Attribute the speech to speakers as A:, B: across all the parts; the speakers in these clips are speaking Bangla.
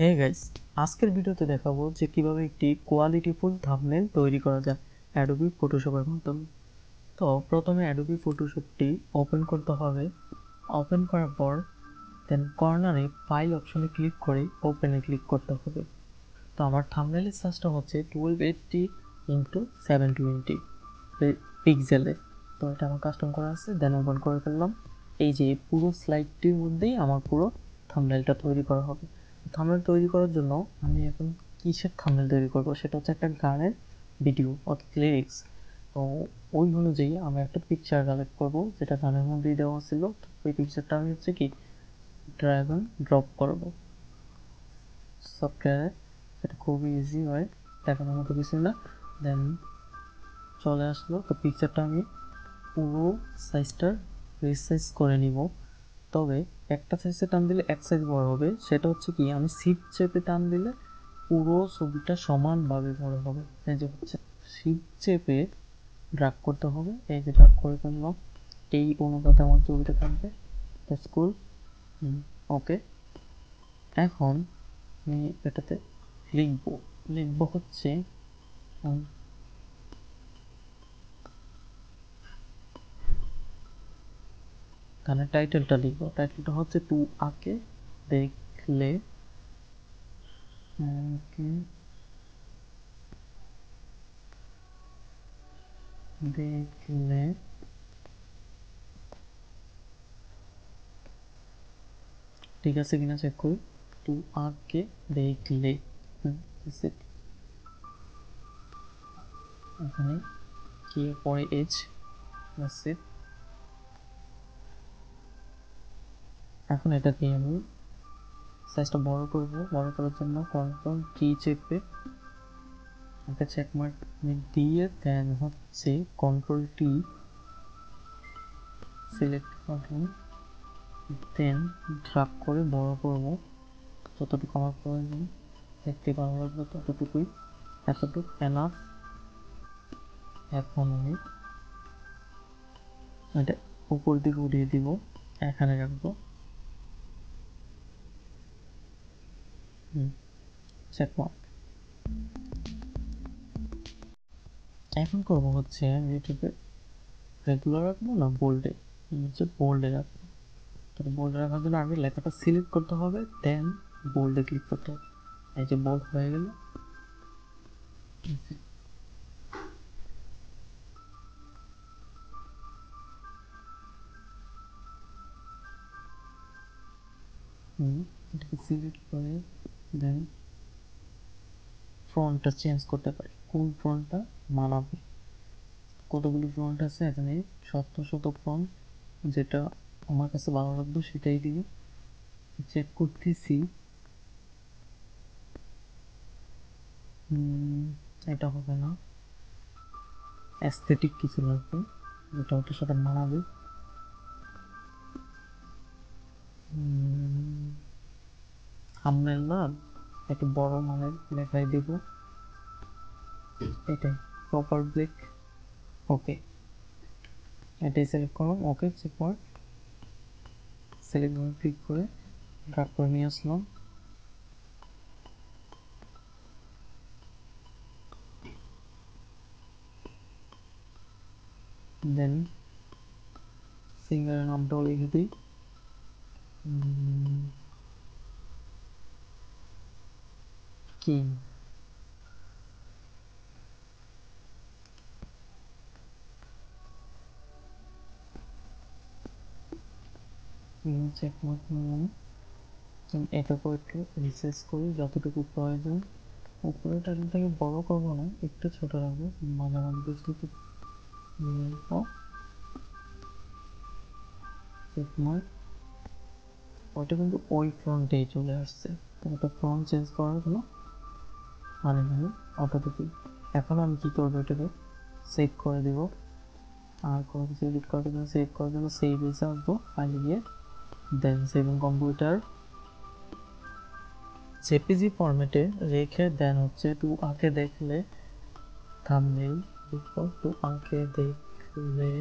A: হে গাইস, আজকের ভিডিওতে দেখাবো যে কিভাবে একটি কোয়ালিটিফুল থাম্বনেল তৈরি করা যায় অ্যাডোবি ফটোশপের মাধ্যমে। তো প্রথমে অ্যাডোবি ফটোশপটি ওপেন করতে হবে। ওপেন করার পর দেন কর্নারে ফাইল অপশনে ক্লিক করে ওপেনে ক্লিক করতে হবে। তো আমার থাম্বনেলের সাইজটা হচ্ছে 1280x720 পিক্সেলে। তো এটা আমার কাস্টম করা আছে, দেন ওপেন করে ফেললাম। এই যে পুরো স্লাইডটির মধ্যেই আমার পুরো থাম্বনেলটা তৈরি করা হবে। থাম্বনেল তৈরি করার জন্য আমি এখন কিসের থাম্বনেল তৈরি করব, সেটা হচ্ছে একটা গানের ভিডিও অর্থাৎ লিরিক্স। তো ওই অনুযায়ী আমি একটা পিকচার কালেক্ট করব যেটা গানের মধ্যেই দেওয়া ছিল। ওই পিকচারটা আমি হচ্ছে কি ড্র্যাগ অ্যান্ড ড্রপ করব সফটওয়্যারে। সেটা খুবই ইজি হয়, দেখানোর মতো কিছু না। দেন চলে আসলো। তো পিকচারটা আমি পুরো সাইজটা রিসাইজ করে নিব। তবে একটা সাইজে টান দিলে এক সাইজ বড় হবে, সেটা হচ্ছে কি আমি শিফট চেপে টান দিলে পুরো ছবিটা সমানভাবে বড় হবে। এই যে হচ্ছে শিফট চেপে ড্র্যাগ করতে হবে, এই যে ড্র্যাগ করে ফেললাম। এই অনুপাতে আমার ছবিটা থাকবে। দ্যাটস কুল। ওকে, এখন আমি এটাতে লিখবো হচ্ছে গানের টাইটেলটা লিখবো। টাইটেলটা হচ্ছে তু আকে দেখলে দেখলে ঠিক আছে কিনা চেক করি। তু আকে দেখলে এখানে কি পরে এজ আছে। এখন এটাকে আমি সাইজটা বড় করব। বড় করার জন্য কন্ট্রোল টি চেপে একটা চেক মার্ক দিয়ে দেন হচ্ছে কন্ট্রোল টি সিলেক্ট করলাম, দেন ড্রাগ করে বড় করব যতটুকু আমার প্রয়োজন। দেখতে ভালো লাগবে ততটুকুই, এতটুকু এনাফ। এখন আমি এটা উপর দিকে উঠিয়ে দিব, এখানে রাখবো। Check mark. এখন করবো হচ্ছে আমি এটাকে রেগুলার রাখবো না বোল্ডে, হচ্ছে বোল্ডে রাখবো। তাহলে বোল্ডে রাখার জন্য আগে লেখাটা সিলেক্ট করতে হবে, দেন বোল্ডে ক্লিক করতে হবে। এই যে বোল্ড হয়ে গেল। এটাকে সিলেক্ট করে দেন ফ্রন্টটা চেঞ্জ করতে পারি, কোন ফ্রন্টটা মানাবে। কতগুলো ফ্রন্ট আছে এখানে, শত ফ্রন্ট, যেটা আমার কাছে ভালো লাগবে সেটাই দিই। চেক করতেছি, এটা হবে না, অ্যাস্থেটিক কিছু লাগবে যেটা ওটার সাথে মানাবে। থাম্বনেল না একটু বড় মানের লেখাই দেব, এটাই প্রপার ব্লেক। ওকে, এটাই সিলেক্ট করলাম। ওকে চেক মার্ক, সিলেক্ট করে ক্লিক করে ড্রাগ করে নিয়ে আসলাম। দেন সিঙ্গারের নামটাও লিখে দিই, কিং। চেক মার্ক নিলাম। এটাকেও একটু রিসাইজ করি যতটুকু প্রয়োজন। উপরে টাইটেলটাকে বড় করবো না, একটু ছোট রাখবো, মাঝামাঝি কিছুটুকু চেক মার্ক। ওইটা কিন্তু ওই ফ্রন্টেই চলে আসছে, ওটা ফ্রন্ট চেঞ্জ করার কোনো মানে নেই, অটোমেটিক। এখন আমি কী করবো, এটাকে সেভ করে দিব। আর কোনো কিছু এডিট করার জন্য সেভ করার জন্য সেভ এসে আসবো, ফাইলে গিয়ে দেন সেভিং কম্পিউটার জেপিজি ফরম্যাটে রেখে দেন হচ্ছে টু আঁকে দেখলে থাম্বনেল, টু আঁকে দেখলে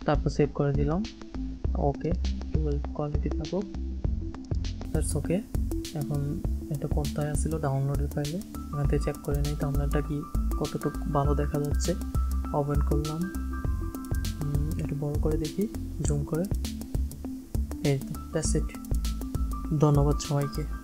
A: তারপর সেভ করে দিলাম। ওকে, টুয়েলভ কোয়ালিটি থাকুক, দ্যাটস ওকে। এখন এটা কোথায় আসছিল? ডাউনলোডের ফাইলে। এখান থেকে চেক করে নিই থাম্বনেলটা কি কতটুকু ভালো দেখা যাচ্ছে। ওপেন করলাম, একটু বড় করে দেখি, জুম করে। এই তো, দ্যাটস ইট। ধন্যবাদ সবাইকে।